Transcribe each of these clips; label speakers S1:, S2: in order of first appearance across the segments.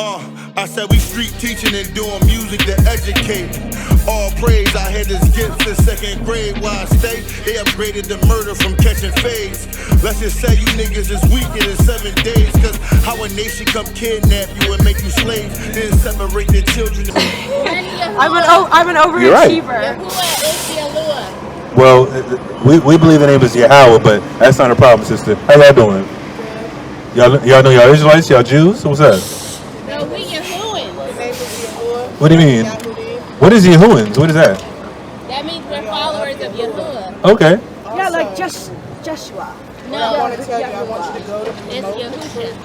S1: I said we street teaching and doing music to educate. All praise, I had this gift in second grade while I stay. They upgraded the murder from catching fades. Let's just say you niggas is weaker in 7 days. Cause how a nation come kidnap you and make you slaves, then separate the children.
S2: I'm an overachiever.
S3: Right. Well, we believe the name is Yahweh, but that's not a problem, sister. How y'all doing? Y'all know y'all Israelites? Y'all Jews? What's that?
S4: No, we Yahuans.
S3: What do you mean? What is Yahuans? What is that?
S4: That means we're followers of Yahuwah.
S3: Okay.
S2: Yeah, like Joshua.
S4: No,
S5: I want to tell you, I want you to go to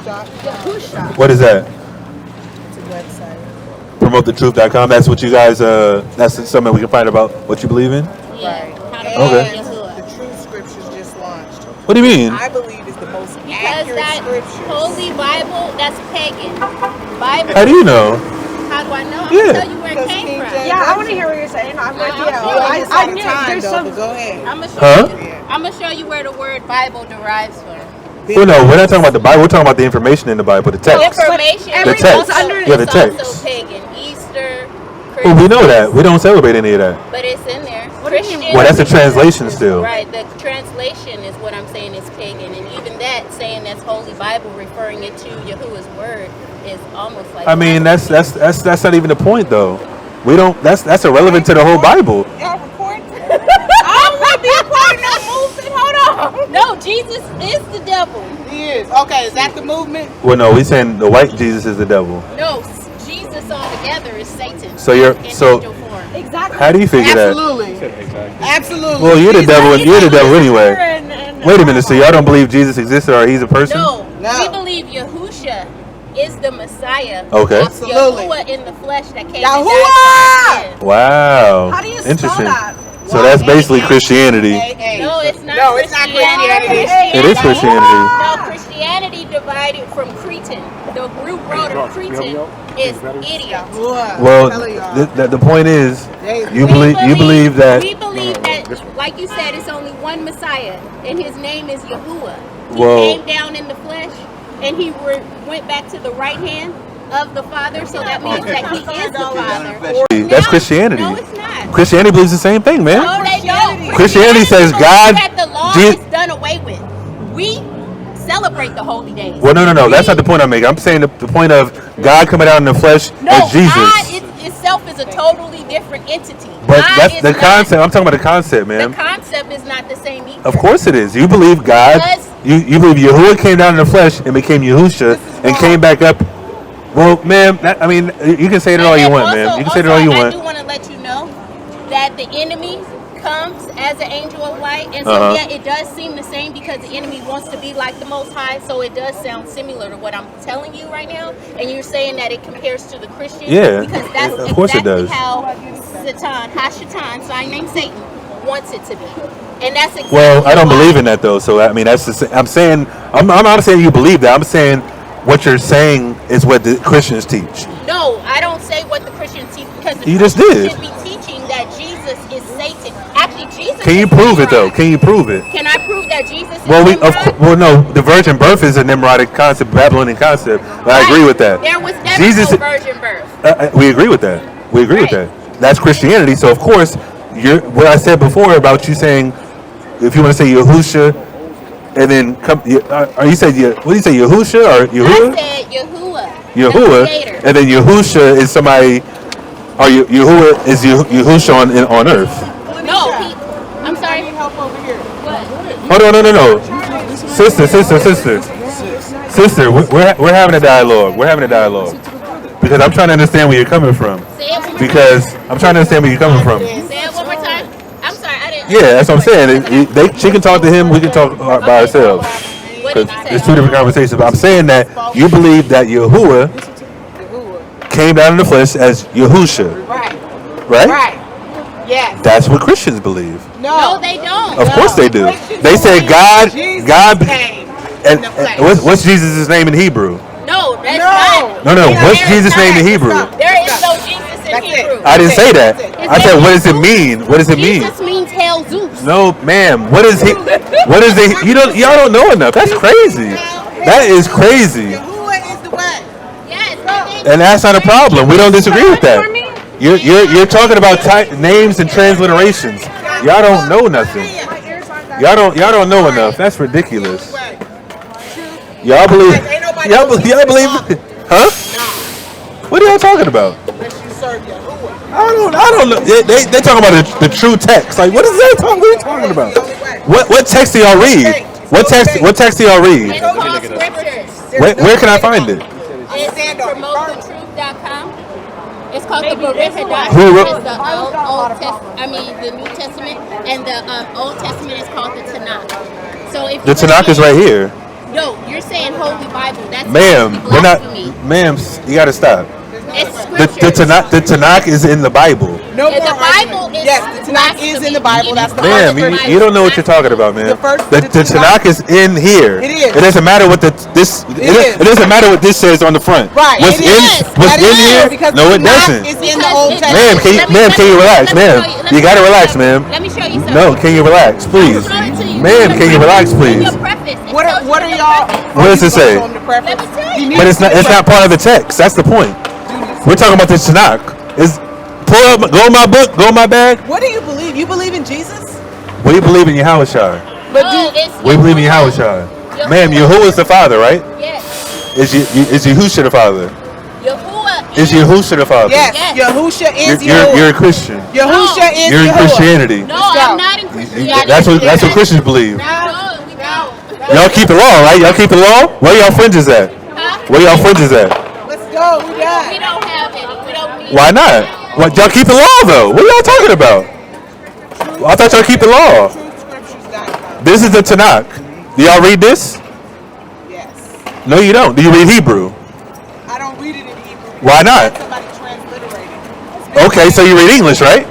S2: Yahusha.
S3: What is that?
S5: It's a website.
S3: PromoteTheTruth.com. That's what you guys, that's something we can find about what you believe in?
S4: Yeah. How to
S3: Okay.
S4: Yahuwah.
S5: The Truth Scriptures just launched.
S3: What do you mean?
S5: I believe is the most
S4: Because
S5: accurate
S4: that
S5: scriptures.
S4: Holy Bible, that's pagan. Bible.
S3: How do you know?
S4: How do I know? I'm
S3: Yeah.
S4: gonna tell you where it
S5: Because
S4: came
S5: King
S4: from.
S5: James-
S2: Yeah, I want to hear what you're saying. I'm with you.
S4: I
S2: I knew there's some.
S5: Go ahead.
S4: I'm gonna show
S3: Huh?
S4: you. I'm gonna show you where the word Bible derives from.
S3: Well, no, we're not talking about the Bible. We're talking about the information in the Bible, the text.
S4: Information.
S3: The text.
S4: Also,
S3: Yeah, the
S4: it's
S3: text.
S4: also pagan. Easter.
S3: Well, we know that. We don't celebrate any of that.
S4: But it's in there.
S2: What do you mean?
S4: Christian.
S3: Well, that's a translation still.
S4: Right. The translation is what I'm saying is pagan, and even that saying that's Holy Bible, referring it to Yahuwah's word, is almost like.
S3: I mean, that's not even the point, though. We don't. That's irrelevant to the whole Bible.
S5: Y'all recording? I don't want to be a part of no movement. Hold on.
S4: No, Jesus is the devil.
S5: He is. Okay, is that the movement?
S3: Well, no, we saying the white Jesus is the devil.
S4: No, Jesus altogether is Satan.
S3: So you're
S4: in
S3: so.
S4: angel form.
S2: Exactly.
S3: How do you figure that?
S5: Absolutely. Absolutely.
S3: Well, you're the devil. You're the devil anyway.
S2: And
S3: Wait a minute. So y'all don't believe Jesus existed or he's a person?
S4: No,
S5: No.
S4: we believe Yahusha is the Messiah.
S3: Okay.
S5: Absolutely.
S4: Yahuwah in the flesh that came.
S5: Yahuwah!
S3: Wow.
S2: How do you spell
S3: Interesting.
S2: that?
S3: So that's basically Christianity.
S4: No, it's not.
S5: No, it's not Christianity.
S3: It is Christianity.
S4: No, Christianity divided from Cretan. The root word of Cretan is idiot.
S3: Well, the point is, you believe that.
S4: We believe that, like you said, it's only one Messiah, and his name is Yahuwah. He
S3: Well-
S4: came down in the flesh, and he went back to the right hand of the Father, so that means that he is the Father.
S3: That's Christianity.
S4: No, it's not.
S3: Christianity believes the same thing, man.
S4: No, they don't.
S3: Christianity says
S4: believes
S3: God
S4: that the law
S3: did-
S4: is done away with. We celebrate the holy days.
S3: Well, no. That's not the point I'm making. I'm saying the point of God coming out in the flesh
S4: No,
S3: as Jesus.
S4: God itself is a totally different entity.
S3: But
S4: God
S3: that's
S4: is
S3: the
S4: not-
S3: concept. I'm talking about the concept,
S4: The
S3: man.
S4: concept is not the same either.
S3: Of course it is. You believe God.
S4: Because-
S3: You believe Yahuwah came down in the flesh and became Yahusha and came back up. Well, ma'am, I mean, you can say it all you want, ma'am. You can say it all you
S4: I
S3: want.
S4: do want to let you know that the enemy comes as an angel of light, and so
S3: Uh-huh.
S4: yeah, it does seem the same because the enemy wants to be like the Most High. So it does sound similar to what I'm telling you right now, and you're saying that it compares to the Christian.
S3: Yeah,
S4: because that's
S3: of course it
S4: exactly
S3: does.
S4: how Hashatan, sign named Satan, wants it to be, and that's exactly.
S3: Well, I don't
S4: why-
S3: believe in that though. So I mean, that's I'm saying I'm not saying you believe that. I'm saying what you're saying is what the Christians teach.
S4: No, I don't say what the Christians teach because the
S3: You just
S4: Christians
S3: did.
S4: should be teaching that Jesus is Satan. Actually, Jesus.
S3: Can you
S4: is
S3: prove it though?
S4: Nimrod.
S3: Can you prove it?
S4: Can I prove that Jesus is
S3: Well,
S4: Nimrod?
S3: no. The virgin birth is a Nimrodic concept, Babylonian concept. I agree with that.
S4: There was never
S3: Jesus,
S4: no virgin birth.
S3: we agree with that. We agree with
S4: Right.
S3: that. That's Christianity. So of course, what I said before about you saying, if you want to say Yahusha, and then come, are you said what do you say, Yahusha or Yahuwah?
S4: I said Yahuwah.
S3: Yahuwah,
S4: The creator.
S3: and then Yahusha is somebody, or Yahuwah is Yahusha on earth.
S4: No, I'm sorry.
S5: Help over here.
S4: What?
S3: Hold on, no. Sister, we're having a dialogue. We're having a dialogue. Because I'm trying to understand where you're coming from.
S4: Say it one more
S3: Because I'm trying to understand where you're coming from.
S4: time. Say it one more time. I'm sorry, I didn't.
S3: Yeah, that's what I'm saying. She can talk to him, we can talk by ourselves.
S4: What did you
S3: It's
S4: say?
S3: two different conversations. But I'm saying that you believe that Yahuwah came down in the flesh as Yahusha,
S5: Right.
S3: right?
S5: Right. Yes.
S3: That's what Christians believe.
S4: No, they don't.
S3: Of course they do. They say God
S5: came.
S3: and what's Jesus' name in Hebrew?
S4: No, that's
S5: No.
S4: not.
S3: No. What's
S4: There is
S3: Jesus' name in
S4: not.
S3: Hebrew?
S4: There is no Jesus in
S5: That's it.
S4: Hebrew.
S3: I didn't say that. I said, what does it mean? What does it mean?
S4: Jesus means hell Zeus.
S3: No, ma'am. What is he? What is it? Y'all don't know enough. That's crazy. That is crazy.
S5: Yahuwah is the way.
S4: Yes,
S3: And that's not a problem. We don't disagree with that. You're talking about names and transliterations. Y'all don't know nothing. Y'all don't know enough. That's ridiculous. Y'all believe? Y'all believe? Huh? What are y'all talking about? I don't know. They talking about the true text. Like, what is that talking? What are you talking about? What text do y'all read? What text do y'all read?
S4: It's called scriptures.
S3: Where can I find it?
S4: It's promotethetruth.com. It's called the Bereshit doctrine.
S3: Who wrote-
S4: It's the the New Testament, and the Old Testament is called the Tanakh. So if
S3: The Tanakh is right here.
S4: No, you're saying Holy Bible. That's
S3: Ma'am, we're not.
S4: blasphemy.
S3: Ma'am, you gotta stop.
S4: It's
S3: The
S4: scriptures.
S3: Tanakh is in the Bible.
S5: No
S4: And
S5: more
S4: the Bible
S5: argument.
S4: is
S5: Yes, the Tanakh is in the Bible. That's the
S3: Ma'am,
S5: first
S3: you don't know what you're talking about, man. The Tanakh is in here.
S5: It is.
S3: It doesn't matter what it doesn't matter what this says on the front.
S5: Right,
S3: What's
S5: it
S3: in
S5: is.
S3: what's
S5: That
S3: in
S5: is,
S3: here?
S5: because
S3: No,
S5: the
S3: it
S5: Tanakh
S3: doesn't.
S5: is in the Old
S4: Because
S5: Testament.
S3: Ma'am, can you relax, ma'am? You gotta relax, ma'am.
S4: Let me show you something.
S3: No, can you relax, please?
S4: I'll show it to you.
S3: Ma'am,
S4: In
S3: can you
S4: your
S3: relax,
S4: preface,
S3: please?
S4: in your preface, it
S5: What
S4: tells
S5: are
S4: you in
S5: y'all?
S4: your preface.
S3: What does it say?
S4: Let me tell you.
S3: But it's not part of the text. That's the point. We're talking about the Tanakh. Go in my book, go in my bag.
S5: What do you believe? You believe in Jesus?
S3: What do you believe in Yahushua?
S5: But
S4: No, it's
S3: We believe in
S4: Yahuwah.
S3: Yahushua. Ma'am, Yahuwah is the father, right?
S4: Yes.
S3: Is Yahushua the father?
S4: Yahuwah
S3: Is Yahushua the father?
S5: yes,
S4: Yes.
S5: Yahusha is
S3: You're
S5: Yahuwah.
S3: a Christian.
S5: Yahusha is
S3: You're in
S5: Yahuwah.
S3: Christianity.
S4: No,
S5: Let's go.
S4: I'm not in Christianity.
S3: That's what Christians believe.
S4: No, we don't.
S3: Y'all keep the law, right? Y'all keep the law? Where y'all fringes at?
S4: Huh?
S3: Where y'all fringes at?
S5: Let's go. We
S4: We
S5: done.
S4: don't have any. We don't need
S3: Why not? What, y'all keep the law though? What are y'all talking about? Well, I thought y'all keep the law.
S5: TruthScriptures.com.
S3: This is the Tanakh. Do y'all read this?
S5: Yes.
S3: No, you don't. Do you read Hebrew?
S5: I don't read it in Hebrew.
S3: Why not?
S5: Somebody transliterated.
S3: Okay, so you read English, right?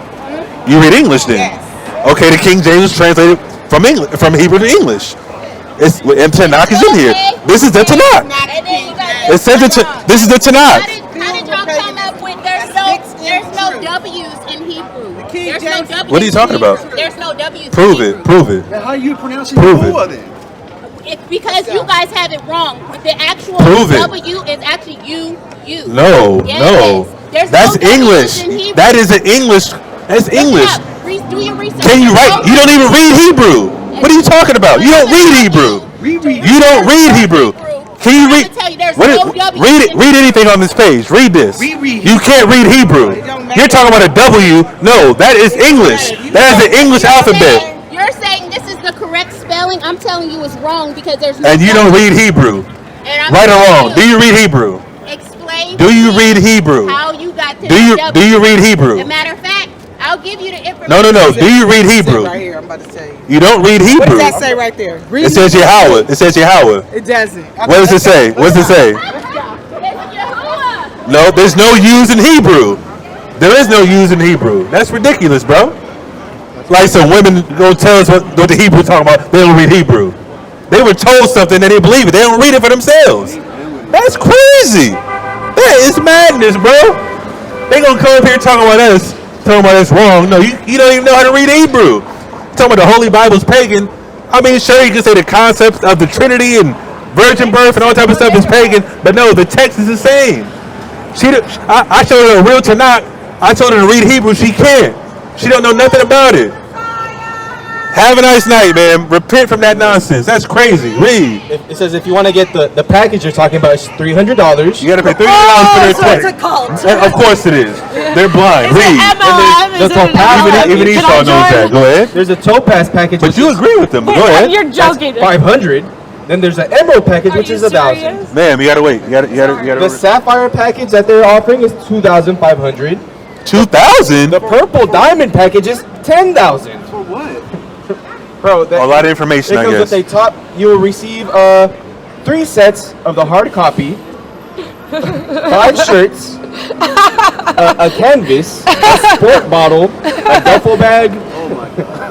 S3: You read English then?
S5: Yes.
S3: Okay, the King James was translated from Hebrew to English. And Tanakh is in here. This is the Tanakh.
S4: And then you got
S3: It says this is the Tanakh.
S4: How did y'all come up with there's no W's in Hebrew? There's no W's.
S3: What are you talking
S4: in
S3: about?
S4: Hebrew. There's no W's.
S3: Prove
S4: in
S3: it.
S4: Hebrew.
S3: Prove it.
S6: How are you pronouncing
S3: Prove it.
S6: Yahuwah then?
S4: It's because you guys have it wrong. The actual
S3: Prove it.
S4: W is actually you.
S3: No,
S4: Yes,
S3: no.
S4: there's
S3: That's
S4: no W's
S3: English.
S4: in Hebrew.
S3: That is an English. That's
S4: Look it
S3: English.
S4: up. Do your research.
S3: Can you write? You don't even read Hebrew. What are you talking about? You don't read Hebrew. You don't read Hebrew. Can you read? Read it. Read anything on this page. Read this.
S6: We read
S3: You can't read Hebrew. You're talking about a W. No, that is English. That is the English alphabet.
S4: You're saying this is the correct spelling. I'm telling you it's wrong because there's no
S3: And you don't
S4: W.
S3: read Hebrew.
S4: And I'm
S3: Right or
S4: telling
S3: wrong? Do you read Hebrew?
S4: Explain.
S3: Do
S4: to
S3: you
S4: me
S3: read Hebrew?
S4: How you got to
S3: Do you
S4: the
S3: do you read
S4: As a
S3: Hebrew?
S4: matter of fact, I'll give you the information.
S3: No. Do you read Hebrew?
S5: Right here, I'm about to tell you.
S3: You don't read
S5: What
S3: Hebrew.
S5: does that say right there? Read
S3: It says Yahweh. It says Yahweh.
S5: It doesn't.
S3: What does it say? What does it say?
S4: It's Yahuwah.
S3: No, there's no U's in Hebrew. There is no U's in Hebrew. That's ridiculous, bro. Like some women go tell us what the Hebrew talking about. They don't read Hebrew. They were told something and they believe it. They don't read it for themselves. That's crazy. That is madness, bro. They gonna come up here talking about us wrong. No, you don't even know how to read Hebrew. Talking about the Holy Bible's pagan. I mean, sure, you can say the concept of the Trinity and virgin birth and all type of stuff is pagan, but no, the text is the same. I showed her a real Tanakh. I told her to read Hebrew. She can't. She don't know nothing about it. Have a nice night, man. Repent from that nonsense. That's crazy. Read.
S7: It says if you want to get the package you're talking about, it's $300.
S3: You got to pay $300 for their
S2: so it's a
S3: text.
S2: cult.
S3: Of course it is. They're blind. Read.
S2: MLM, is it an MLM?
S3: Even
S2: Can
S3: Esau
S2: I
S3: knows
S2: join?
S3: that. Go ahead.
S7: There's a topaz package,
S3: But
S7: which
S3: you
S7: is
S3: agree with them. But go ahead.
S2: You're joking.
S7: 500. Then there's an emerald package, which is 1,000.
S3: Ma'am, you gotta wait. You
S7: The
S3: gotta.
S7: sapphire package that they're offering is 2,500.
S3: 2,000.
S7: The purple diamond package is 10,000.
S6: For what?
S7: Bro,
S3: A lot of information,
S7: it
S3: I
S7: comes with
S3: guess.
S7: a top. You will receive 3 sets of the hard copy, 5 shirts, a canvas, a sport bottle, a duffel bag.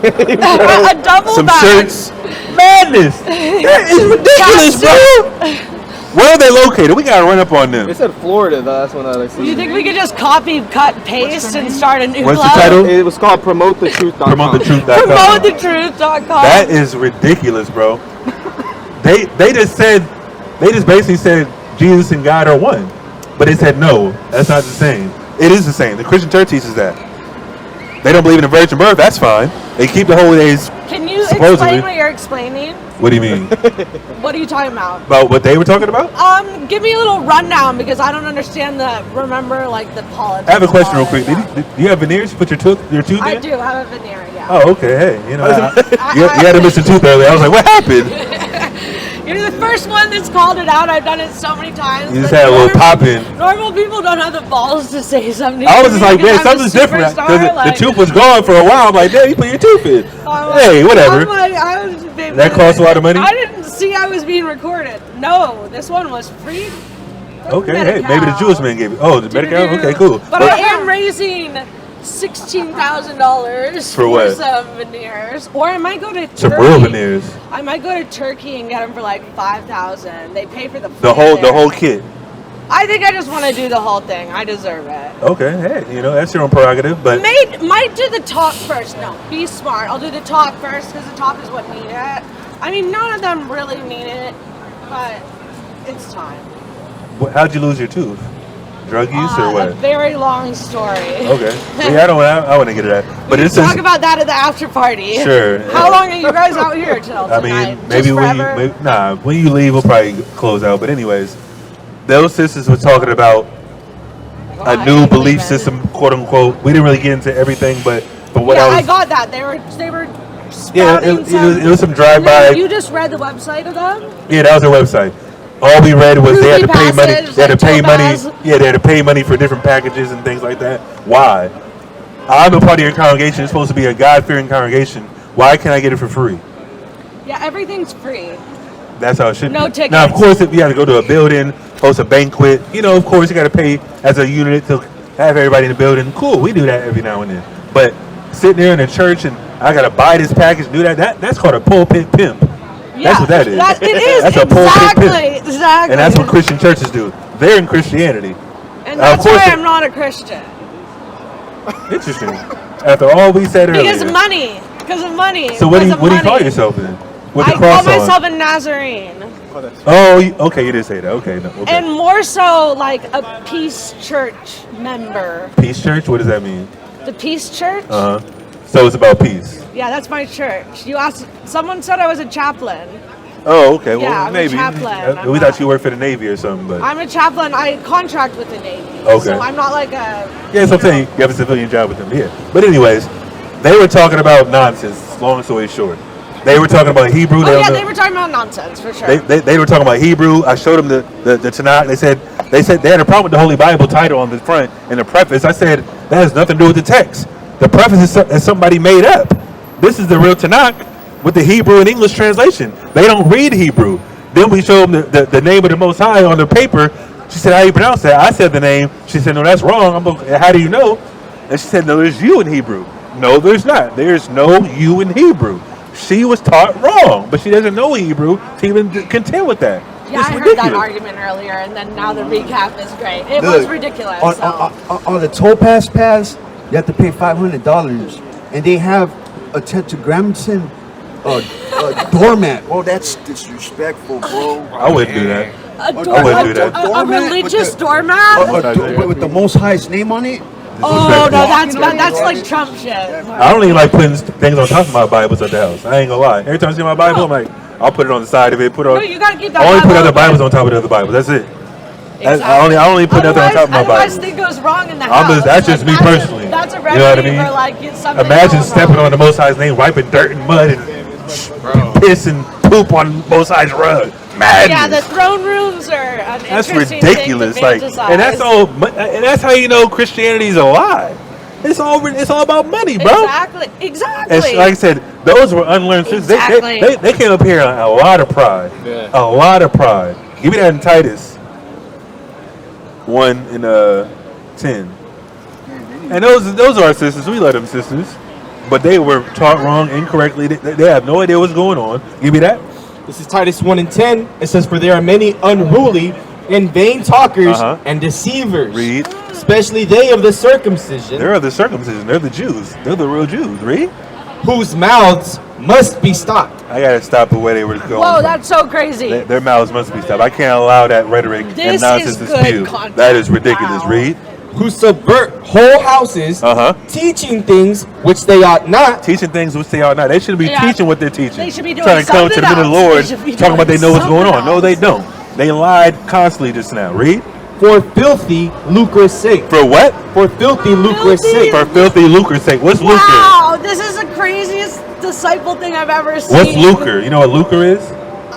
S2: A double
S3: Some
S2: bag.
S3: shirts. Madness. That is ridiculous, bro. Where are they located? We gotta run up on them.
S7: It said Florida, though. That's one I like.
S2: Do you think we could just copy, cut, paste, and start a new
S3: What's the
S2: club?
S3: title?
S7: It was called PromoteTheTruth.com.
S3: PromoteTheTruth.com.
S2: PromoteTheTruth.com.
S3: That is ridiculous, bro. They just basically said Jesus and God are one. But they said, no, that's not the same. It is the same. The Christian church teaches that. They don't believe in the virgin birth. That's fine. They keep the holy days.
S2: Can you
S3: supposedly
S2: explain what you're explaining?
S3: What do you mean?
S2: What are you talking about?
S3: About what they were talking about?
S2: Give me a little rundown because I don't understand the politics.
S3: I have a question real quick. Do you have veneers? You put your tooth
S2: I
S3: in?
S2: do have a veneer, yeah.
S3: Oh, okay. Hey, you had a missing tooth earlier. I was like, what happened?
S2: You're the first one that's called it out. I've done it so many times.
S3: You just had a little pop in.
S2: Normal people don't have the balls to say something.
S3: I was just like, man, something's different. Because the tooth was gone for a while. I'm like, damn, you put your tooth in. Hey, whatever. That cost a lot of money?
S2: I didn't see I was being recorded. No, this one was free.
S3: Okay, hey, maybe the Jewish man gave it. Oh, the Medicare? Okay, cool.
S2: But I am raising $16,000
S3: for what?
S2: Some veneers, or I might go to Turkey.
S3: Some real veneers.
S2: I might go to Turkey and get them for like $5,000. They pay for the
S3: whole kit.
S2: I think I just want to do the whole thing. I deserve it.
S3: Okay, hey, that's your own prerogative, but
S2: might do the top first. No, be smart. I'll do the top first because the top is what need it. I mean, none of them really need it, but it's time.
S3: How'd you lose your tooth? Drug use or what?
S2: A very long story.
S3: Okay. Yeah, I want to get to that. But it's
S2: talk about that at the after party.
S3: Sure.
S2: How long are you guys out here till tonight?
S3: I mean, maybe when you leave, we'll probably close out. But anyways, those sisters were talking about a new belief system, quote unquote. We didn't really get into everything, but what
S2: I got that. They were
S3: it was some drive-by.
S2: You just read the website of them?
S3: Yeah, that was their website. All we read was they had to pay money. They had to pay money. Yeah, they had to pay money for different packages and things like that. Why? I'm a part of your congregation. It's supposed to be a God-fearing congregation. Why can't I get it for free?
S2: Yeah, everything's free.
S3: That's how it should be.
S2: No tickets.
S3: Now, of course, if you have to go to a building, host a banquet, of course, you got to pay as a unit to have everybody in the building. Cool, we do that every now and then. But sitting there in a church and I got to buy this package, do that's called a pulpit pimp.
S2: Yeah,
S3: that's what that is.
S2: It is.
S3: That's a pulpit pimp.
S2: Exactly.
S3: And that's what Christian churches do. They're in Christianity.
S2: And that's why I'm not a Christian.
S3: Interesting. After all we said earlier.
S2: Because of money.
S3: So what do you call yourself then?
S2: I call myself a Nazarene.
S3: Oh, okay, you did say that. Okay, no, okay.
S2: And more so like a Peace Church member.
S3: Peace Church? What does that mean?
S2: The Peace Church?
S3: So it's about peace.
S2: Yeah, that's my church. Someone said I was a chaplain.
S3: Oh, okay. Well,
S2: yeah, I'm
S3: maybe.
S2: A chaplain.
S3: We thought you worked for the Navy or something, but
S2: I'm a chaplain. I contract with the Navy.
S3: Okay.
S2: So I'm not like a.
S3: Yeah, so I'm saying you have a civilian job with them. Yeah. But anyways, they were talking about nonsense. Long story short, they were talking about Hebrew.
S2: They were talking about nonsense for sure.
S3: They were talking about Hebrew. I showed them the Tanakh. They said they had a problem with the Holy Bible title on the front in the preface. I said that has nothing to do with the text. The preface is somebody made up. This is the real Tanakh with the Hebrew and English translation. They don't read Hebrew. Then we showed them the name of the Most High on the paper. She said, how do you pronounce that? I said the name. She said, no, that's wrong. I'm like, how do you know? And she said, no, there's you in Hebrew. No, there's not. There's no you in Hebrew. She was taught wrong, but she doesn't know Hebrew to even contend with that.
S2: Yeah, I heard that argument earlier, and then now the recap is great. It was ridiculous.
S6: On the toll pass, you have to pay $500, and they have a tetragrammaton doormat. Oh, that's disrespectful, bro.
S3: I wouldn't do that.
S2: I wouldn't do that. A religious doormat?
S6: With the Most High's name on it?
S2: Oh, no, that's like Trump shit.
S3: I don't even like putting things on top of my Bibles at the house. I ain't gonna lie. Every time I see my Bible, I'm like, I'll put it on the side of it.
S2: No, you gotta keep that.
S3: I only put other Bibles on top of the other Bibles. That's it. Exactly. I only put nothing on top of my Bible.
S2: Otherwise, thing goes wrong in the house.
S3: That's just me personally.
S2: That's a remedy for like something.
S3: Imagine stepping on the Most High's name, wiping dirt and mud and piss and poop on Most High's rug. Madness.
S2: Yeah, the throne rooms are an interesting
S3: ridiculous.
S2: Thing to
S3: and that's all. And that's how you know Christianity is a lie. It's all about money, bro.
S2: Exactly.
S3: And like I said, those were unlearned sins. Exactly. They came up here a lot of pride. Yeah. A lot of pride. Give me that in Titus 1 and 10. And those are our sisters. We love them sisters. But they were taught wrong, incorrectly. They have no idea what's going on. Give me that.
S7: This is Titus 1 and 10. It says, for there are many unruly and vain talkers and deceivers.
S3: Read.
S7: Especially they of the circumcision.
S3: They're of the circumcision. They're the Jews. They're the real Jews. Read.
S7: Whose mouths must be stopped.
S3: I gotta stop the way they were going.
S2: Whoa, that's so crazy.
S3: Their mouths must be stopped. I can't allow that rhetoric and
S2: This
S3: nonsense
S2: is
S3: to
S2: good
S3: spew.
S2: content.
S3: That is ridiculous.
S2: Wow.
S3: Read.
S7: Who subvert whole houses, teaching things which they ought not.
S3: Teaching things which they ought not. They shouldn't be teaching what they're teaching.
S2: They should be doing
S3: trying to come to the
S2: something
S3: middle of the
S2: else. They
S3: Lord,
S2: should be
S3: talking about they
S2: doing
S3: know what's going on.
S2: something
S3: No, they don't. They lied constantly just now. Read.
S7: For filthy lucre's sake.
S3: For what?
S7: For filthy lucre's sake.
S3: For filthy lucre's sake. What's lucre?
S2: Wow, this is the craziest disciple thing I've ever seen.
S3: What's lucre? You know what lucre is?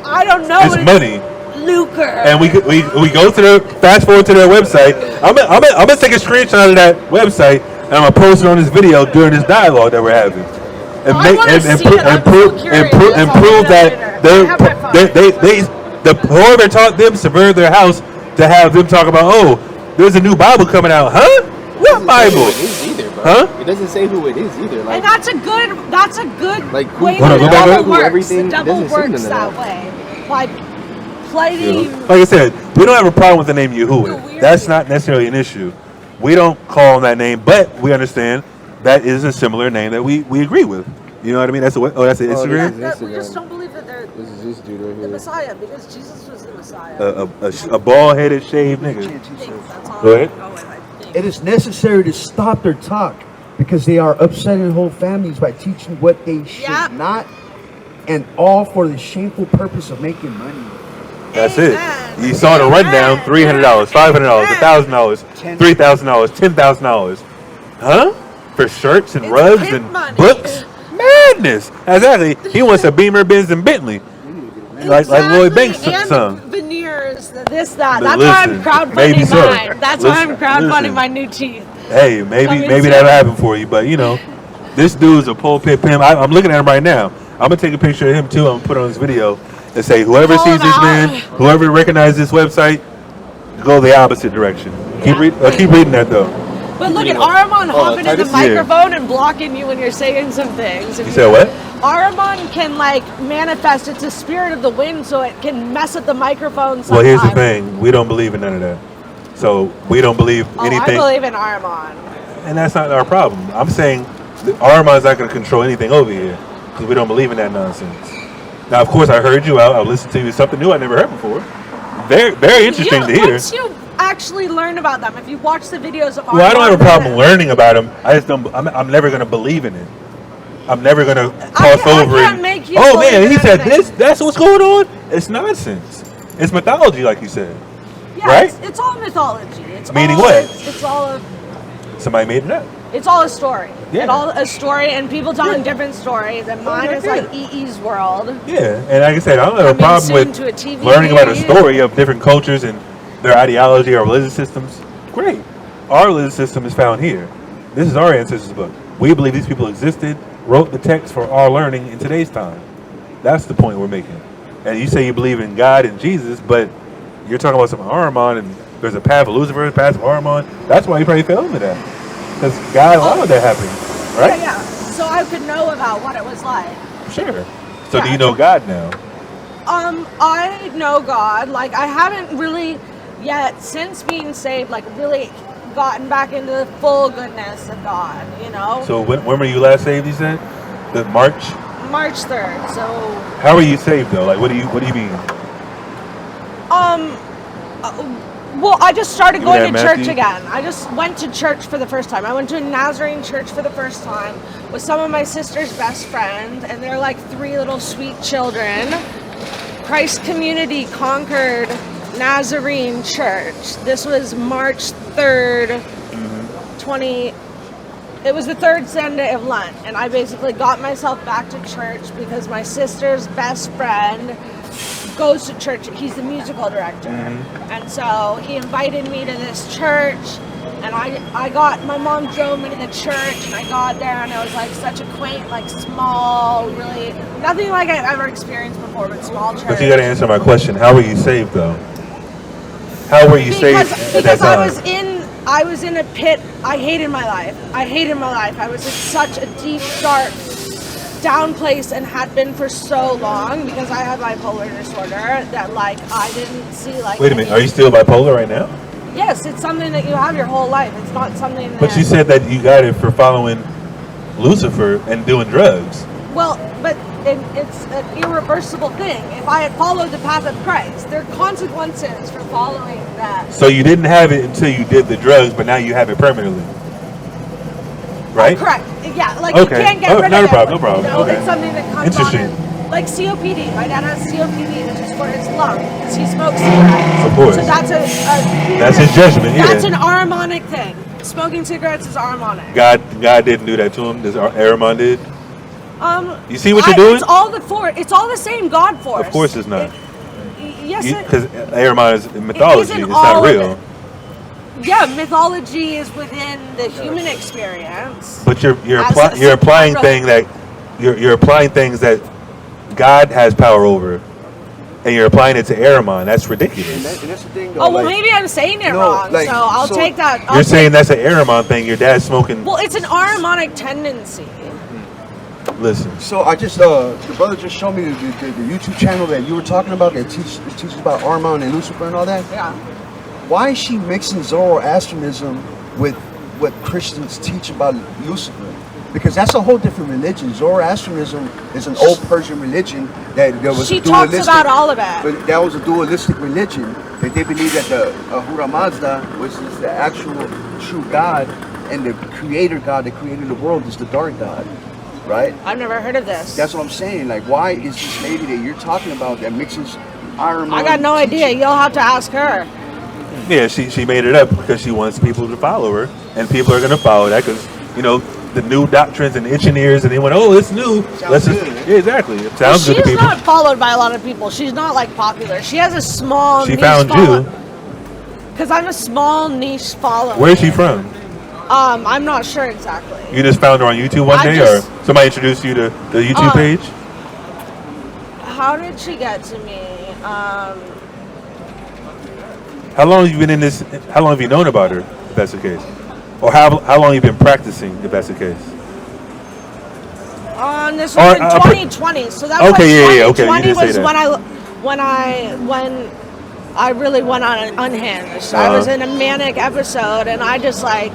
S2: I don't know.
S3: It's money.
S2: Lucre.
S3: And we go to their, fast forward to their website. I'm gonna take a screenshot of that website and I'm gonna post it on this video during this dialogue that we're having, and prove that whoever taught them subverted their house to have them talk about, oh, there's a new Bible coming out, huh? What Bible?
S7: It is either, bro.
S3: Huh?
S7: It doesn't say who it is either. Like,
S2: and that's a good
S7: like who,
S2: way
S3: Hold on,
S2: the
S3: go back,
S2: devil
S3: go
S2: works.
S7: everything
S2: The devil
S7: doesn't seem
S2: works
S7: to
S2: that
S7: know.
S2: way. By playing
S3: Like I said, we don't have a problem with the name Yahuwah. That's not necessarily an issue. We don't call him that name, but we understand that is a similar name that we agree with. You know what I mean? That's what. Oh, that's an Instagram.
S2: we just don't believe that they're
S7: This is this dude right
S2: the
S7: here.
S2: Messiah because Jesus was the Messiah.
S3: A bald-headed, shaved nigga.
S2: That's all
S3: Go ahead.
S2: I'm going with, I think.
S6: It is necessary to stop their talk because they are upsetting whole families by teaching what they should
S2: Yep.
S6: not, and all for the shameful purpose of making money.
S3: That's it.
S2: Amen.
S3: You saw the rundown: $300, $500, $1,000, $3,000, $10,000. Huh? For shirts and
S2: It's
S3: rugs
S2: pimp
S3: and
S2: money.
S3: books? Madness. Exactly. He wants a Beamer, Benz, and Bentley. Like Lloyd Banks
S2: and
S3: sung.
S2: Veneers, this, that.
S3: But
S2: That's why I'm
S3: listen, maybe
S2: crowdfunding
S3: so.
S2: mine. That's why I'm
S3: Listen,
S2: crowdfunding
S3: listen.
S2: my new teeth.
S3: Hey, maybe
S2: Coming
S3: that'll
S2: soon.
S3: happen for you. But you know, this dude's a pulpit pimp. I'm looking at him right now. I'm gonna take a picture of him too. I'm gonna put it on this video and say, whoever
S2: Call
S3: sees
S2: him
S3: this
S2: out.
S3: man, whoever recognizes this website, go the opposite direction. Keep reading that though.
S2: But look at Aramon hopping in the
S7: Titus?
S2: microphone and blocking you when you're saying some things.
S3: You said what?
S2: Aramon can like manifest. It's a spirit of the wind, so it can mess with the microphone sometimes.
S3: Well, here's the thing. We don't believe in none of that. So we don't believe
S2: Oh,
S3: anything.
S2: I believe in Aramon.
S3: And that's not our problem. I'm saying that Armand's not going to control anything over here because we don't believe in that nonsense. Now, of course, I heard you out. I listened to you. Something new I never heard before. Very, very interesting to hear.
S2: Once you actually learn about them, if you watch the videos of Aramon,
S3: Well, I don't have a problem learning about him. I just don't. I'm never going to believe in it. I'm never going to cross over
S2: can't
S3: it.
S2: make you
S3: Oh
S2: believe
S3: man,
S2: in
S3: he said
S2: anything.
S3: this. That's what's going on. It's nonsense. It's mythology, like you said.
S2: Yeah,
S3: right?
S2: It's all mythology. It's
S3: Meaning
S2: all,
S3: what?
S2: It's all.
S3: Somebody made it up.
S2: It's all a story.
S3: Yeah.
S2: It's all a story, and people telling different stories. And mine is like EE's world.
S3: Yeah, and like I said, I don't have a
S2: Coming
S3: problem
S2: soon
S3: with
S2: to a TV
S3: learning about a
S2: near you.
S3: story of different cultures and their ideology or religious systems. Great. Our religious system is found here. This is our ancestors' book. We believe these people existed, wrote the text for our learning in today's time. That's the point we're making. And you say you believe in God and Jesus, but you're talking about some Ahriman and there's a path of Lucifer, a path of Ahriman. That's why you probably fell into that. Because God allowed that happen, right?
S2: Yeah. So I could know about what it was like.
S3: Sure. So do
S2: Yeah.
S3: you know God now?
S2: I know God. Like I haven't really yet since being saved, like really gotten back into the full goodness of God. You know.
S3: So when were you last saved, you said? The March?
S2: March 3rd. So.
S3: How are you saved though? Like what do you mean?
S2: Well, I just started
S3: Give me
S2: going to
S3: that,
S2: church
S3: Matthew.
S2: again. I just went to church for the first time. I went to a Nazarene church for the first time with some of my sister's best friends, and they're like 3 little sweet children. Christ Community Concord Nazarene Church. This was March 3rd, 20. It was the 3rd Sunday of Lent, and I basically got myself back to church because my sister's best friend goes to church. He's the musical director, and so he invited me to this church, and my mom drove me to the church, and I got there, and it was like such a quaint, like small, really nothing like I've ever experienced before, but small church.
S3: But you got to answer my question. How were you saved though? How were you saved at that
S2: Because
S3: time?
S2: I was in a pit. I hated my life. I was in such a deep, dark, down place and had been for so long because I have bipolar disorder that like I didn't see like.
S3: Wait a minute. Are you still bipolar right now?
S2: Yes, it's something that you have your whole life. It's not something that.
S3: But you said that you got it for following Lucifer and doing drugs.
S2: Well, but it's an irreversible thing. If I had followed the path of Christ, there are consequences for following that.
S3: So you didn't have it until you did the drugs, but now you have it permanently, right?
S2: Correct. Yeah, like
S3: Okay.
S2: you can't get rid
S3: Not
S2: of
S3: a problem,
S2: it.
S3: no problem.
S2: You know,
S3: Okay.
S2: it's something that comes
S3: Interesting.
S2: on. Like COPD. My dad has COPD, which is for his lungs. He smokes cigarettes.
S3: Of course.
S2: So that's
S3: That's his judgment, yeah.
S2: That's an Aramonic thing. Smoking cigarettes is Aramonic.
S3: God didn't do that to him. This Aramon did. You see what you're doing?
S2: It's all the same God force.
S3: Of course it's not.
S2: Yes,
S3: Because Aramon is mythology.
S2: isn't
S3: It's
S2: all
S3: not
S2: of
S3: real.
S2: it. Yeah, mythology is within the human experience.
S3: But you're
S2: As a
S3: applying
S2: supernatural-
S3: you're applying things that God has power over, and you're applying it to Aramon. That's ridiculous.
S6: And that's the thing, though.
S2: Oh well,
S6: like,
S2: maybe I'm saying it
S6: no,
S2: wrong.
S6: like,
S2: So I'll
S6: so-
S2: take that.
S3: You're saying that's an Aramon thing. Your dad's smoking.
S2: Well, it's an Aramonic tendency.
S3: Listen,
S6: So I just the brother just showed me the YouTube channel that you were talking about that teaches about Armon and Lucifer and all that.
S2: Yeah.
S6: Why is she mixing Zoroastrianism with what Christians teach about Lucifer? Because that's a whole different religion. Zoroastrianism is an old Persian religion that there was
S2: She
S6: a
S2: talks
S6: dualistic,
S2: about all of it.
S6: But that was a dualistic religion that they believed that the Ahura Mazda, which is the actual true God, and the creator God that created the world is the dark God, right?
S2: I've never heard of this.
S6: That's what I'm saying. Like, why is this lady that you're talking about that mixes Iron Man?
S2: I got no idea. You'll have to ask her.
S3: yeah, she made it up because she wants people to follow her, and people are gonna follow that because the new doctrines and itching ears, and they went, oh, it's new. Let's just
S6: good.
S3: yeah, exactly. It sounds good to
S2: She's
S3: people.
S2: not followed by a lot of people. She's not like popular. She has a small.
S3: She
S2: niche
S3: found you.
S2: Because I'm a small niche follower.
S3: Where's she from?
S2: I'm not sure exactly.
S3: You just found her on YouTube one
S2: I
S3: day,
S2: just-
S3: or somebody introduced you to the YouTube page?
S2: How did she get to me?
S3: How long have you been in this? How long have you known about her, if that's the case? Or how long have you been practicing, if that's the case?
S2: This was in 2020, so that's
S3: Okay,
S2: like
S3: okay, you
S2: 2020
S3: did say
S2: was
S3: that.
S2: when I really went on unhinged. I was in a manic episode, and I just like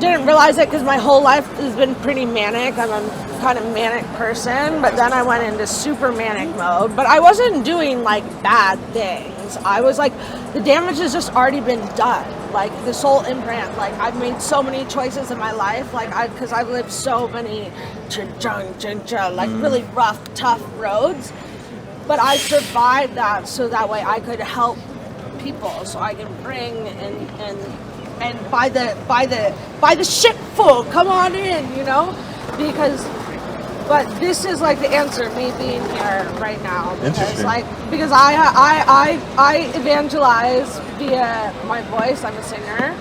S2: didn't realize it because my whole life has been pretty manic. I'm a kind of manic person, but then I went into super manic mode. But I wasn't doing like bad things. I was like, the damage has just already been done. Like the soul imprint. Like I've made so many choices in my life. Like because I've lived so many like really rough, tough roads. But I survived that so that way I could help people. So I can bring and buy the ship full. Come on in, but this is like the answer, me being here right now.
S3: Interesting.
S2: Because I evangelize via my voice. I'm a singer.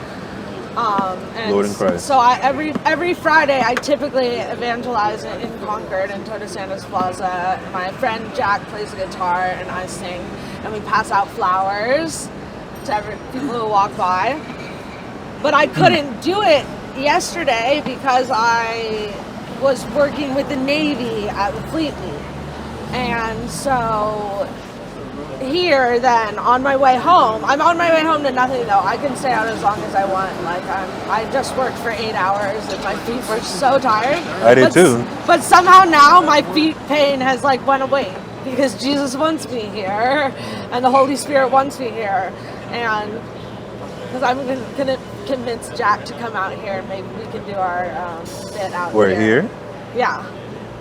S2: And
S3: Lord in Christ.
S2: So every Friday I typically evangelize in Concord and Toda Santos Plaza. My friend Jack plays the guitar and I sing, and we pass out flowers to people who walk by. But I couldn't do it yesterday because I was working with the Navy at the Fleet League. And so here then, on my way home, I'm on my way home to nothing though. I can stay out as long as I want. Like I just worked for 8 hours and my feet were so tired.
S3: I did too.
S2: But somehow now my feet pain has like went away because Jesus wants me here and the Holy Spirit wants me here. And because I'm gonna convince Jack to come out here and maybe we can do our bit out
S3: We're here?
S2: Yeah.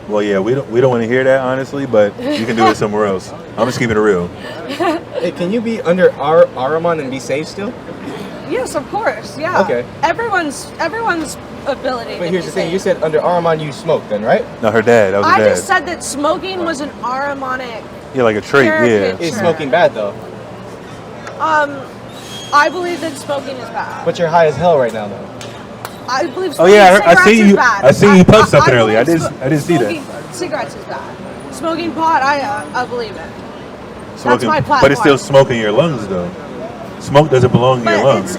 S3: Well, yeah, we don't want to hear that, honestly, but you can do it somewhere else. I'm just keeping it real.
S7: Hey, can you be under Aramon and be saved still?
S2: Yes, of course. Yeah.
S7: Okay.
S2: Everyone's ability.
S7: But
S2: to
S7: here's
S2: be
S7: the thing,
S2: saved.
S7: you said under Aramon you smoke then, right?
S3: No, her dad. That was her
S2: I
S3: dad.
S2: just said that smoking was an Aramonic.
S3: Yeah, like a trait, yeah.
S2: caricature.
S7: Is smoking bad though?
S2: I believe that smoking is bad.
S7: But you're high as hell right now though.
S2: I believe
S3: Oh,
S2: smoking
S3: yeah, I
S2: cigarettes
S3: see
S2: is
S3: you-
S2: bad.
S3: I see you puff something earlier. I
S2: believe
S3: didn't see that.
S2: smoking cigarettes is bad. Smoking pot, I believe it.
S3: Smoking,
S2: my
S3: but it's still
S2: platform.
S3: smoking your lungs, though. Smoke doesn't belong in your
S2: But
S3: lungs.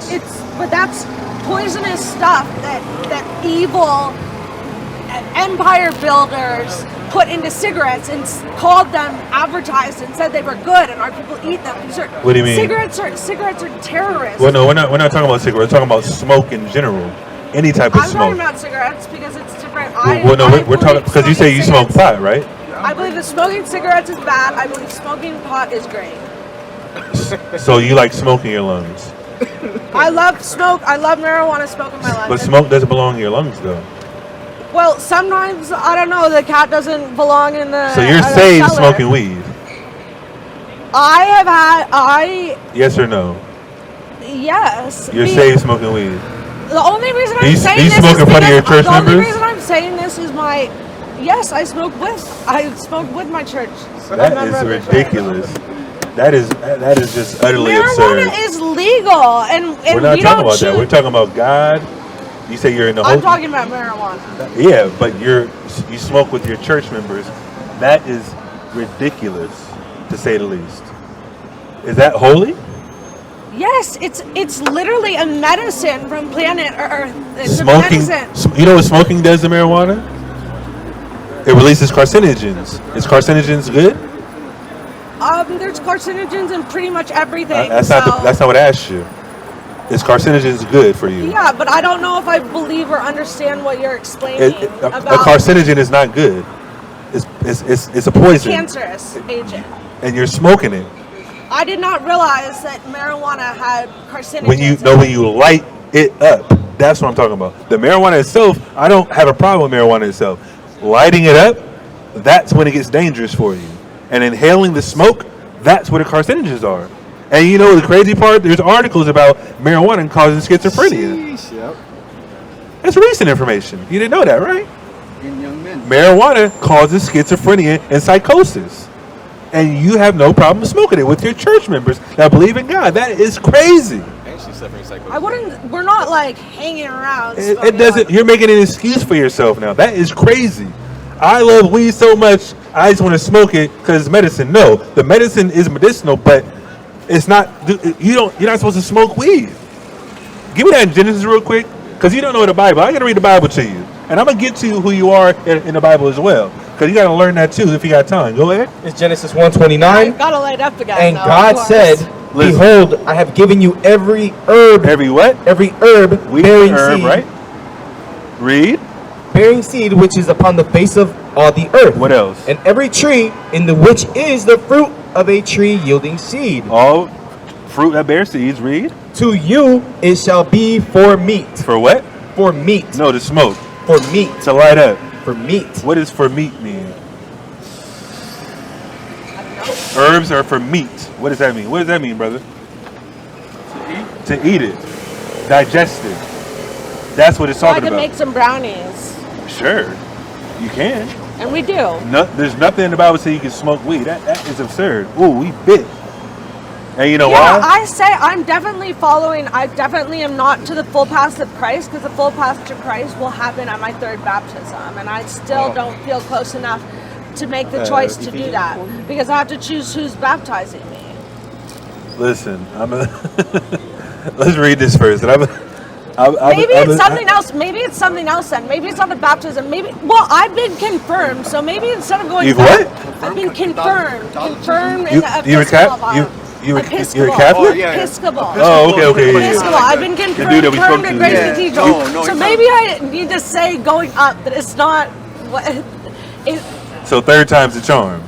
S2: but that's poisonous stuff that evil empire builders put into cigarettes and called them, advertised and said they were good, and our people eat them.
S3: What do you mean?
S2: Cigarettes are terrorists.
S3: Well, no, we're not talking about cigarettes. We're talking about smoke in general. Any type of
S2: I'm
S3: smoke.
S2: talking about cigarettes because it's different.
S3: Well, no, we're talking because you say you smoke pot, right?
S2: I believe that smoking cigarettes is bad. I believe smoking pot is great.
S3: So you like smoke in your lungs.
S2: I love smoke. I love marijuana smoke in my lungs.
S3: But smoke doesn't belong in your lungs, though.
S2: Well, sometimes, I don't know, the cat doesn't belong in the
S3: So you're
S2: the
S3: saved
S2: cellar.
S3: smoking weed? Yes or no?
S2: Yes.
S3: You're saved smoking weed?
S2: The only reason
S3: Are
S2: I'm
S3: you
S2: saying this
S3: smoke
S2: is
S3: in front of your
S2: because
S3: church
S2: the only
S3: members?
S2: reason I'm saying this is yes, I smoke with my church.
S3: That is ridiculous. That is just utterly absurd.
S2: Marijuana is legal, and
S3: We're not
S2: we
S3: talking
S2: don't
S3: about that. We're talking about God. You say you're in the
S2: I'm talking about marijuana.
S3: Yeah, but you smoke with your church members. That is ridiculous, to say the least. Is that holy?
S2: Yes, it's literally a medicine from planet Earth. It's
S3: Smoking.
S2: a medicine.
S3: You know what smoking does to marijuana? It releases carcinogens. Is carcinogens good?
S2: There's carcinogens in pretty much everything.
S3: That's not what I asked you. Is carcinogens good for you?
S2: Yeah, but I don't know if I believe or understand what you're explaining
S3: A
S2: about
S3: carcinogen is not good. It's a poison.
S2: cancerous agent.
S3: And you're smoking it.
S2: I did not realize that marijuana had carcinogens.
S3: When you light it up, that's what I'm talking about. The marijuana itself, I don't have a problem with marijuana itself. Lighting it up, that's when it gets dangerous for you. And inhaling the smoke, that's where the carcinogens are. And you know the crazy part? There's articles about marijuana causing schizophrenia.
S6: Yep.
S3: That's recent information. You didn't know that, right?
S6: In young men.
S3: Marijuana causes schizophrenia and psychosis. And you have no problem smoking it with your church members that believe in God. That is crazy.
S2: We're not like hanging around.
S3: It doesn't. You're making an excuse for yourself now. That is crazy. I love weed so much. I just want to smoke it because it's medicine. No, the medicine is medicinal, but it's not. You're not supposed to smoke weed. Give me that in Genesis real quick, because you don't know the Bible. I got to read the Bible to you, and I'm gonna get to who you are in the Bible as well, because you got to learn that too if you got time. Go ahead.
S7: It's Genesis 1:29.
S2: Gotta light up the guy.
S7: And God said,
S3: Listen.
S7: "Behold, I have given you every herb,
S3: Every what?
S7: every herb
S3: Weed,
S7: bearing
S3: herb,
S7: seed,
S3: right? Read.
S7: bearing seed which is upon the face of all the earth.
S3: What else?
S7: And every tree in the which is the fruit of a tree yielding seed.
S3: All fruit that bears seeds. Read.
S7: To you it shall be for meat.
S3: For what?
S7: For meat.
S3: No, to smoke.
S7: For meat.
S3: To light up.
S7: For meat.
S3: What does for meat mean? Herbs are for meat. What does that mean? What does that mean, brother? To eat it. Digest it. That's what it's
S2: So I
S3: talking
S2: can
S3: about.
S2: make some brownies,
S3: Sure. You can.
S2: and we do.
S3: No, there's nothing in the Bible say you can smoke weed. That is absurd. Ooh, we bit. And you know
S2: Yeah,
S3: why?
S2: I say I'm definitely following. I definitely am not to the full path of Christ, because the full path to Christ will happen at my third baptism, and I still don't feel close enough to make the choice to do that, because I have to choose who's baptizing me.
S3: Listen, let's read this first.
S2: Maybe it's something else. Maybe it's something else then. Maybe it's not the baptism. Well, I've been confirmed, so maybe instead of going
S3: You've
S2: back,
S3: what?
S2: I've been confirmed in
S3: You-
S2: the
S3: you're a
S2: Episcopal.
S3: you're a
S2: Episcopal.
S3: Catholic?
S2: Episcopal.
S3: Oh, okay.
S2: Episcopal. I've been
S3: The dude
S2: confirmed
S3: that we spoke to.
S2: at Grace
S3: Yeah.
S2: Cathedral.
S6: No,
S2: So
S6: he's
S2: maybe I need to say going up that it's not what.
S3: So third time's the charm.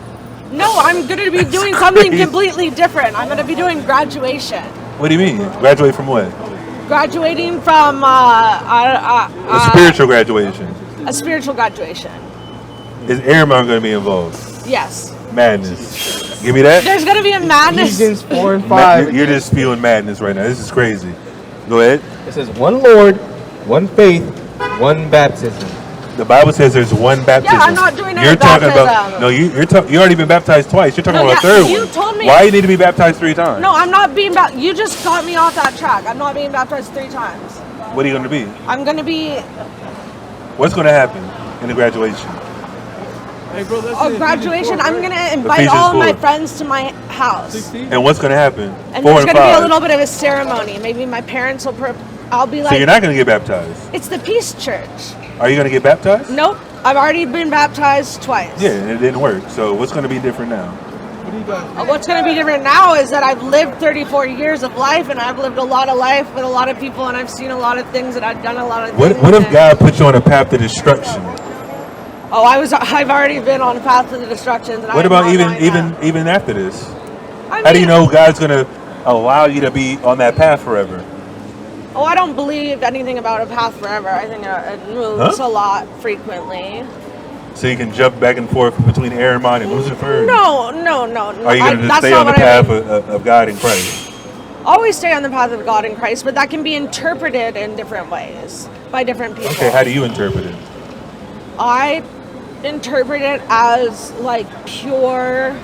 S2: No, I'm going to be doing something
S3: crazy.
S2: completely different. I'm going to be doing graduation.
S3: What do you mean? Graduate from what?
S2: Graduating from
S3: A spiritual graduation.
S2: a spiritual graduation.
S3: Is Airmon going to be involved?
S2: Yes.
S3: Madness. Give me that.
S2: There's going to be a madness.
S7: Ephesians 4 and
S3: Ma-
S7: 5.
S3: You're just spewing madness right now. This is crazy. Go ahead.
S7: It says one Lord, one faith, one baptism.
S3: The Bible says there's one baptism.
S2: I'm not doing any
S3: You're talking
S2: baptism.
S3: about no. You already been baptized twice. You're talking
S2: No,
S3: about
S2: yeah,
S3: a third
S2: you
S3: one.
S2: told me-
S3: Why you need to be baptized 3 times?
S2: No, I'm not being baptized. You just got me off that track. I'm not being baptized 3 times.
S3: What are you going to be?
S2: I'm going to be
S3: What's going to happen in the graduation?
S2: a graduation. I'm going to invite
S3: Ephesians
S2: all of my
S3: 4.
S2: friends to my house.
S3: And what's going to happen?
S2: And
S3: 4
S2: there's
S3: and
S2: going to be a
S3: 5.
S2: little bit of a ceremony. Maybe my parents will I'll be
S3: So
S2: like,
S3: you're not going to get baptized.
S2: it's the Peace Church.
S3: Are you going to get baptized?
S2: Nope. I've already been baptized twice.
S3: Yeah, and it didn't work. So what's going to be different now?
S2: What's going to be different now is that I've lived 34 years of life, and I've lived a lot of life with a lot of people, and I've seen a lot of things, and I've done a lot of things.
S3: What if
S2: and-
S3: God put you on a path to destruction?
S2: Oh, I've already been on a path to the destruction. That
S3: What
S2: I am
S3: about
S2: not going down.
S3: even after this?
S2: I
S3: How do you
S2: mean,
S3: know God's gonna allow you to be on that path forever?
S2: Oh, I don't believe anything about a path forever. I think it moves a lot frequently.
S3: So you can jump back and forth between Aramon and Lucifer?
S2: No.
S3: Are you going to just stay on the path of God in Christ?
S2: Always stay on the path of God in Christ, but that can be interpreted in different ways by different people.
S3: Okay, how do you interpret it?
S2: I interpret it as like pure,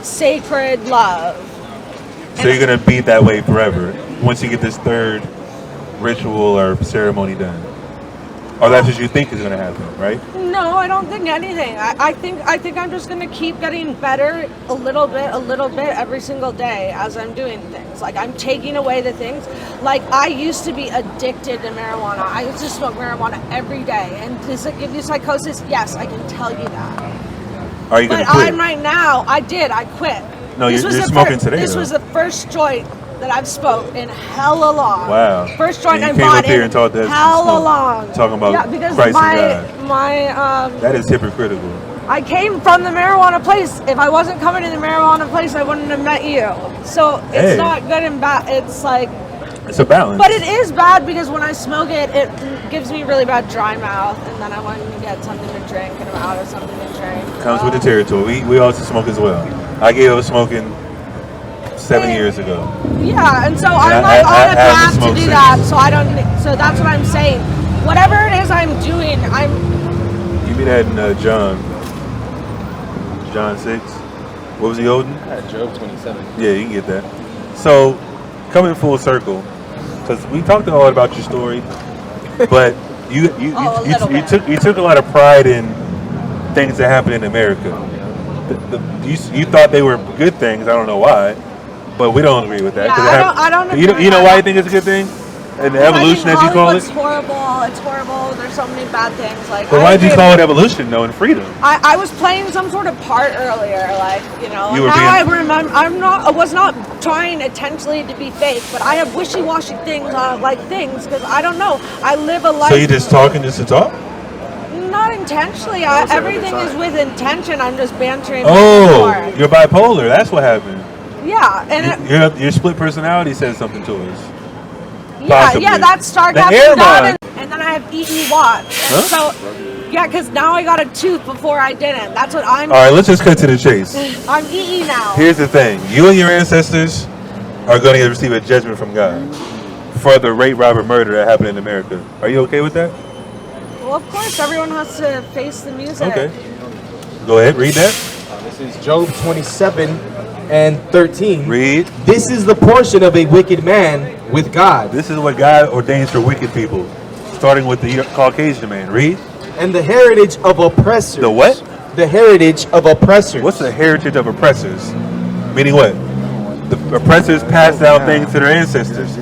S2: sacred love.
S3: So you're going to be that way forever once you get this third ritual or ceremony done? Or that's what you think is going to happen, right?
S2: No, I don't think anything. I think I'm just gonna keep getting better a little bit every single day as I'm doing things. Like I'm taking away the things. Like I used to be addicted to marijuana. I used to smoke marijuana every day. And does it give you psychosis? Yes, I can tell you that.
S3: Are you going to quit?
S2: I'm right now. I quit.
S3: No, you're smoking today.
S2: This was the first joint that I've smoked in hella long.
S3: Wow.
S2: First joint I
S3: And you came
S2: bought
S3: up here
S2: in
S3: and taught us
S2: hella long.
S3: Talking about
S2: because
S3: Christ and
S2: God.
S3: That is hypocritical.
S2: I came from the marijuana place. If I wasn't coming to the marijuana place, I wouldn't have met you. So it's not good and bad. It's like...
S3: It's a balance.
S2: But it is bad because when I smoke it, it gives me really bad dry mouth. And then I want to get something to drink and I'm out of something to drink.
S3: Comes with the territory. We also smoke as well. I gave up smoking 7 years ago.
S2: Yeah, and so I'm like on a path to do that. So I don't. So that's what I'm saying. Whatever it is I'm doing, I'm.
S3: You mean that in John 6? What was he holding?
S7: Job 27.
S3: Yeah, you can get that. So, coming full circle, because we talked a lot about your story, but you took a lot of pride in things that happen in America. You thought they were good things. I don't know why. But we don't agree with that.
S2: Yeah, I don't agree.
S3: You know why you think it's a good thing? And the evolution, as you call it?
S2: It's horrible. It's horrible. There's so many bad things. Like,
S3: but why did you call it evolution, though, and freedom?
S2: I was playing some sort of part earlier, like, you know. I was not trying intentionally to be fake, but I have wishy-washy things on things because I don't know. I live a life.
S3: So you're just talking just to talk?
S2: Not intentionally. Everything is with intention. I'm just bantering.
S3: Oh, you're bipolar. That's what happened.
S2: Yeah, and
S3: your split personality says something to us.
S2: Yeah, that's sarcasm. And then I have eaten watch.
S3: Huh?
S2: So, yeah, because now I got a tooth before I didn't. That's what I'm.
S3: All right, let's just cut to the chase.
S2: I'm eating now.
S3: Here's the thing: you and your ancestors are going to receive a judgment from God for the rape, robber, murder that happened in America. Are you okay with that?
S2: Well, of course, everyone has to face the music.
S3: Okay. Go ahead, read that.
S7: This is Job 27 and 13.
S3: Read.
S7: This is the portion of a wicked man with God.
S3: This is what God ordains for wicked people, starting with the Caucasian man. Read.
S7: And the heritage of oppressors.
S3: The what?
S7: The heritage of oppressors.
S3: What's the heritage of oppressors? Meaning what? The oppressors passed down things to their ancestors.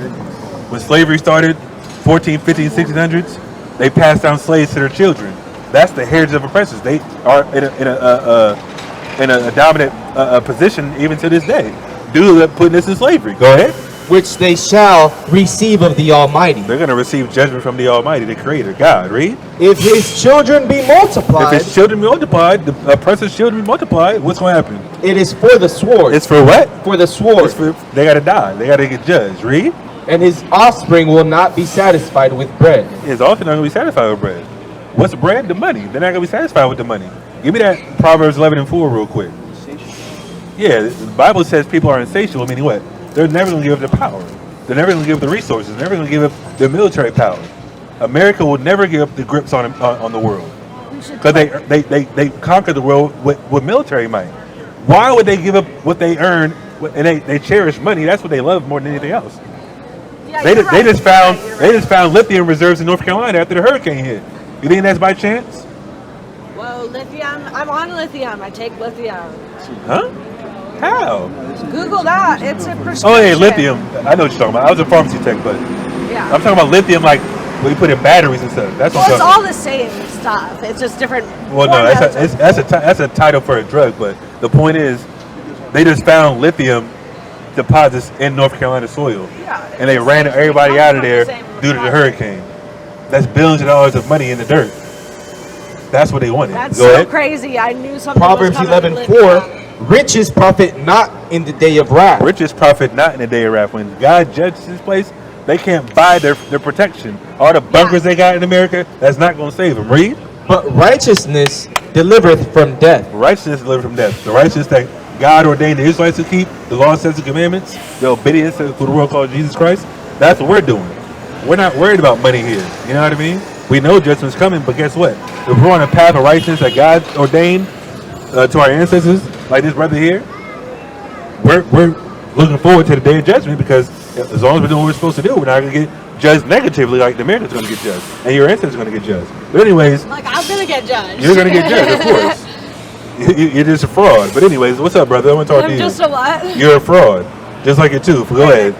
S3: When slavery started, 14, 15, 1600s, they passed down slaves to their children. That's the heritage of oppressors. They are in a dominant position even to this day, due to putting us in slavery. Go ahead.
S7: Which they shall receive of the Almighty.
S3: They're going to receive judgment from the Almighty, the Creator, God. Read.
S7: If his children be multiplied.
S3: If his children be multiplied, the oppressor's children be multiplied, what's going to happen?
S7: It is for the sword.
S3: It's for what?
S7: For the sword.
S3: They got to die. They got to get judged. Read.
S7: And his offspring will not be satisfied with bread.
S3: His offspring not going to be satisfied with bread. What's bread? The money. They're not going to be satisfied with the money. Give me that Proverbs 11 and 4 real quick. Yeah, the Bible says people are insatiable, meaning what? They're never going to give up their power. They're never going to give up the resources. They're never going to give up their military power. America will never give up the grips on the world. Because they conquered the world with military might. Why would they give up what they earn and they cherish money? That's what they love more than anything else.
S2: Yeah,
S3: They just found lithium reserves in North Carolina after the hurricane hit. You think that's by chance?
S2: Whoa, lithium. I'm on lithium. I take lithium.
S3: Huh? How?
S2: Google that. It's a prescription.
S3: Oh, yeah, lithium. I know what you're talking about. I was a pharmacy tech, but
S2: yeah.
S3: I'm talking about lithium like where you put in batteries and stuff. That's what
S2: it's all the same stuff. It's just different.
S3: Well, no, that's a title for a drug, but the point is they just found lithium deposits in North Carolina soil.
S2: Yeah,
S3: and they ran everybody out of there due to the hurricane. That's billions of dollars of money in the dirt. That's what they wanted.
S2: That's
S3: Go
S2: so
S3: ahead.
S2: crazy. I knew something
S7: Proverbs
S2: was coming.
S7: 11:4, riches profit not in the day of wrath.
S3: Riches profit not in the day of wrath. When God judges this place, they can't buy their protection. All the bunkers they got in America, that's not going to save them. Read.
S7: But righteousness delivereth from death.
S3: Righteousness delivered from death. The righteousness that God ordained the Israelites to keep, the law, statutes, and commandments, the obedience to the world called Jesus Christ, that's what we're doing. We're not worried about money here. You know what I mean? We know judgment's coming, but guess what? If we're on a path of righteousness that God ordained to our ancestors, like this brother here, we're looking forward to the day of judgment, because as long as we're doing what we're supposed to do, we're not going to get judged negatively like the Americans going to get judged, and your ancestors are going to get judged. But anyways,
S2: Like, I'm gonna get judged.
S3: you're going to get judged, of course. You're just a fraud. But anyways, what's up, brother? I want to talk to
S2: I'm
S3: you.
S2: just a what?
S3: You're a fraud, just like your tooth. Go ahead.